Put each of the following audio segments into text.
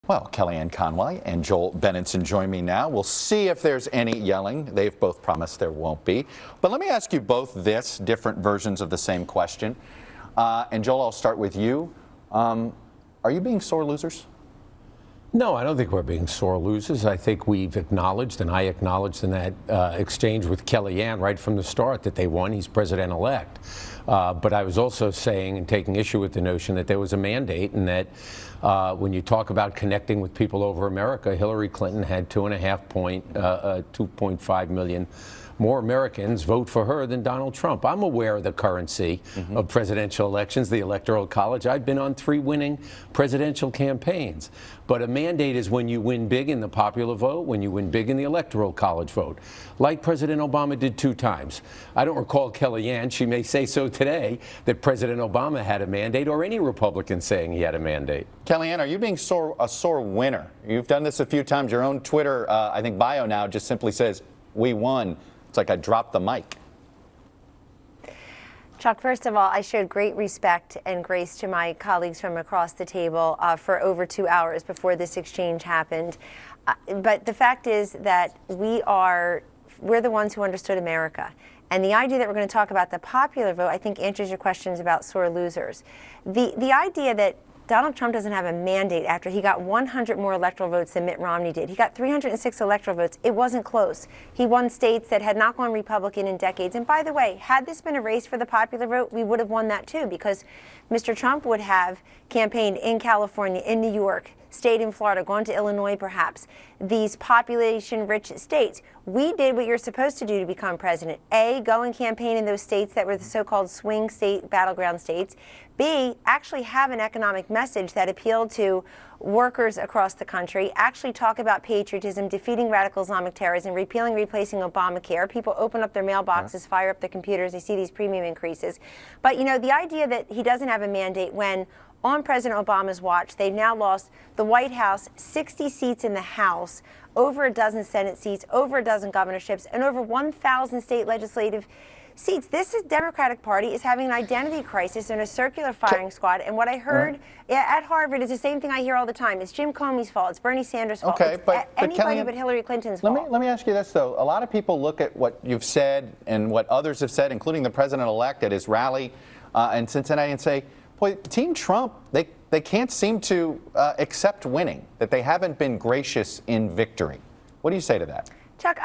Well, Kellyanne Conway and Joel Benenson join me now. We'll see if there's any yelling. They've both promised there won't be. But let me ask you both this, different versions of the same question. And Joel, I'll start with you. Are you being sore losers? No, I don't think we're being sore losers. I think we've acknowledged, and I acknowledged in that exchange with Kellyanne right from the start, that they won. He's president-elect. But I was also saying and taking issue with the notion that there was a mandate, and that when you talk about connecting with people over America, Hillary Clinton had 2.5 million more Americans vote for her than Donald Trump. I'm aware of the currency of presidential elections, the Electoral College. I've been on 3 winning presidential campaigns. But a mandate is when you win big in the popular vote, when you win big in the Electoral College vote, like President Obama did 2 times. I don't recall Kellyanne, she may say so today, that President Obama had a mandate, or any Republican saying he had a mandate. Kellyanne, are you being a sore winner? You've done this a few times. Your own Twitter, I think, bio now just simply says, "We won." It's like I dropped the mic. Chuck, first of all, I showed great respect and grace to my colleagues from across the table for over 2 hours before this exchange happened. But the fact is that we're the ones who understood America. And the idea that we're going to talk about the popular vote, I think, answers your questions about sore losers. The idea that Donald Trump doesn't have a mandate after he got 100 more electoral votes than Mitt Romney did. He got 306 electoral votes. It wasn't close. He won states that had not gone Republican in decades. And by the way, had this been a race for the popular vote, we would have won that too, because Mr. Trump would have campaigned in California, in New York, stayed in Florida, gone to Illinois perhaps, these population-rich states. We did what you're supposed to do to become president. A, go and campaign in those states that were the so-called swing state, battleground states. B, actually have an economic message that appealed to workers across the country, actually talk about patriotism, defeating radical Islamic terrorism, repealing, replacing Obamacare. People open up their mailboxes, fire up their computers, they see these premium increases. But, you know, the idea that he doesn't have a mandate when on President Obama's watch, they've now lost the White House, 60 seats in the House, over a dozen Senate seats, over a dozen governorships, and over 1,000 state legislative seats. This Democratic Party is having an identity crisis and a circular firing squad. And what I heard at Harvard is the same thing I hear all the time. It's Jim Comey's fault. It's Bernie Sanders' fault. Okay, it's but anybody Kellyanne, but Hillary Clinton's fault. Let me ask you this, though. A lot of people look at what you've said and what others have said, including the president-elect at his rally in Cincinnati, and say, boy, Team Trump, they can't seem to accept winning, that they haven't been gracious in victory. What do you say to that? Chuck,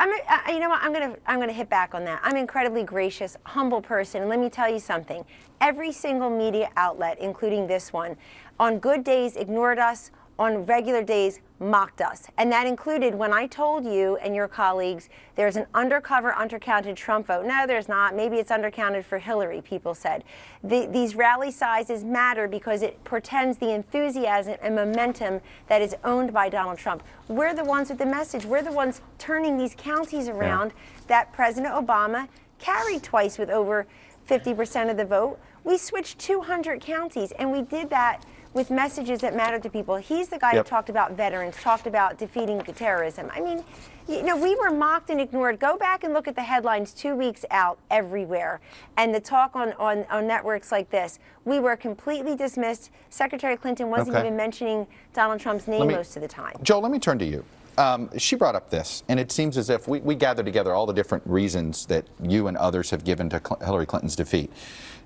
you know what? I'm gonna hit back on that. I'm an incredibly gracious, humble person, and let me tell you something. Every single media outlet, including this one, on good days ignored us, on regular days mocked us. And that included when I told you and your colleagues there's an undercover, undercounted Trump vote. No, there's not. Maybe it's undercounted for Hillary, people said. These rally sizes matter because it portends the enthusiasm and momentum that is owned by Donald Trump. We're the ones with the message. We're the ones turning these counties around that President Obama carried twice with over 50% of the vote. We switched 200 counties, and we did that with messages that matter to people. He's the guy who talked about veterans, talked about defeating terrorism. I mean, you know, we were mocked and ignored. Go back and look at the headlines 2 weeks out everywhere. And the talk on networks like this, we were completely dismissed. Secretary Clinton wasn't even mentioning Donald Trump's name most of the time. Joel, let me turn to you. She brought up this, and it seems as if we gathered together all the different reasons that you and others have given to Hillary Clinton's defeat.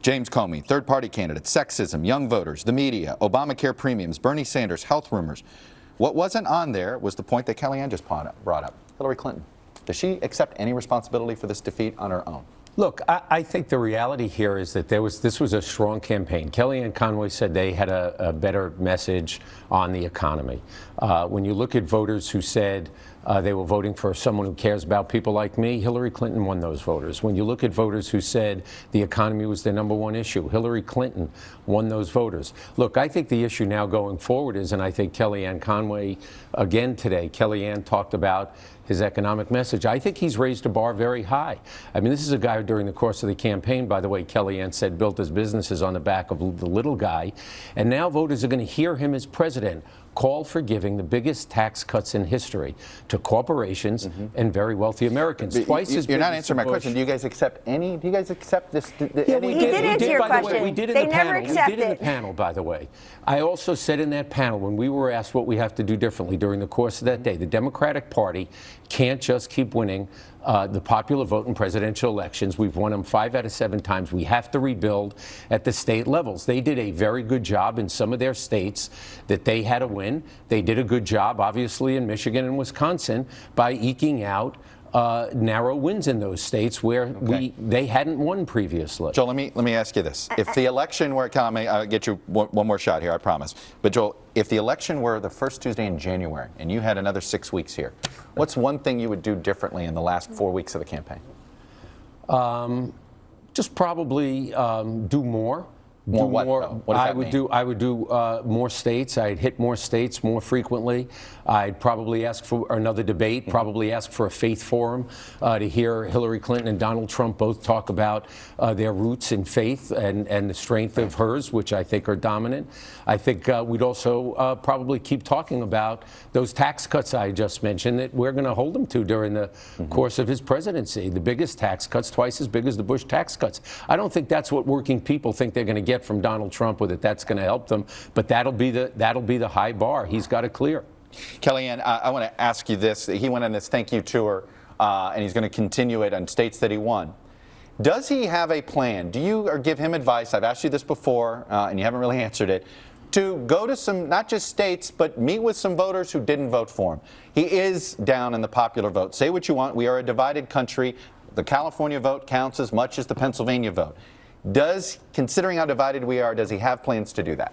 James Comey, third-party candidate, sexism, young voters, the media, Obamacare premiums, Bernie Sanders, health rumors. What wasn't on there was the point that Kellyanne just brought up, Hillary Clinton. Does she accept any responsibility for this defeat on her own? Look, I think the reality here is that this was a strong campaign. Kellyanne Conway said they had a better message on the economy. When you look at voters who said they were voting for someone who cares about people like me, Hillary Clinton won those voters. When you look at voters who said the economy was their #1 issue, Hillary Clinton won those voters. Look, I think the issue now going forward is, and I think Kellyanne Conway, again today, Kellyanne talked about his economic message. I think he's raised the bar very high. I mean, this is a guy who during the course of the campaign, by the way, Kellyanne said built his businesses on the back of the little guy. And now voters are going to hear him as president called for giving the biggest tax cuts in history to corporations and very wealthy Americans. Twice as big. You're not as answering my Bush. question. Do you guys accept any? Do you guys accept this? Yeah, He did answer your by the way, question. we did in They the never panel. accept We did in it. the panel, by the way. I also said in that panel, when we were asked what we have to do differently during the course of that day, the Democratic Party can't just keep winning the popular vote in presidential elections. We've won them 5 out of 7 times. We have to rebuild at the state levels. They did a very good job in some of their states that they had to win. They did a good job, obviously, in Michigan and Wisconsin by eking out narrow wins in those states where they hadn't won previously. Joel, let me ask you this: if the election were, I'll get you one more shot here, I promise. But Joel, if the election were the first Tuesday in January and you had another 6 weeks here, what's one thing you would do differently in the last 4 weeks of the campaign? Just probably do more. More what, though? What does that mean? I would do more states. I'd hit more states more frequently. I'd probably ask for another debate. Probably ask for a faith forum to hear Hillary Clinton and Donald Trump both talk about their roots in faith and the strength of hers, which I think are dominant. I think we'd also probably keep talking about those tax cuts I just mentioned that we're going to hold him to during the course of his presidency. The biggest tax cuts, twice as big as the Bush tax cuts. I don't think that's what working people think they're going to get from Donald Trump, or that's going to help them. But that'll be the high bar. He's got to clear. Kellyanne, I want to ask you this. He went on this thank you tour, and he's going to continue it on states that he won. Does he have a plan? Do you or give him advice? I've asked you this before, and you haven't really answered it. To go to some, not just states, but meet with some voters who didn't vote for him. He is down in the popular vote. Say what you want. We are a divided country. The California vote counts as much as the Pennsylvania vote. Considering how divided we are, does he have plans to do that?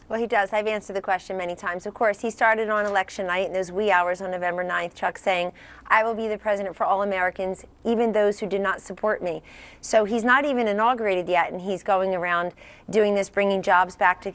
Well, he does. I've answered the question many times. Of course, he started on election night in those wee hours on November 9th, Chuck, saying, I will be the president for all Americans, even those who did not support me. So he's not even inaugurated yet, and he's going around doing this, bringing jobs back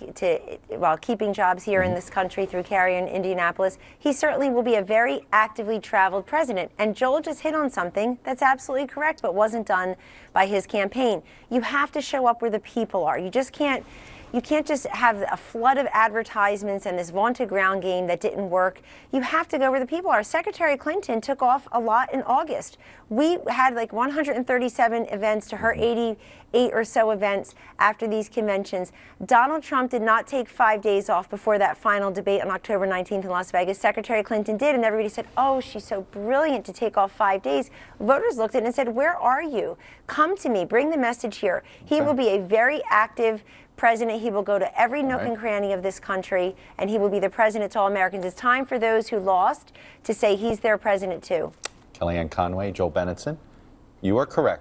keeping jobs here in this country through Cary and Indianapolis. He certainly will be a very actively traveled president. And Joel just hit on something that's absolutely correct, but wasn't done by his campaign. You have to show up where the people are. You can't just have a flood of advertisements and this vaunted ground game that didn't work. You have to go where the people are. Secretary Clinton took off a lot in August. We had like 137 events to her 88 or so events after these conventions. Donald Trump did not take 5 days off before that final debate on October 19th in Las Vegas. Secretary Clinton did, and everybody said, oh, she's so brilliant to take off 5 days. Voters looked at it and said, where are you? Come to me. Bring the message here. He will be a very active president. He will go to every nook and cranny of this country, and he will be the president to all Americans. It's time for those who lost to say he's their president too. Kellyanne Conway, Joel Benenson, you are correct.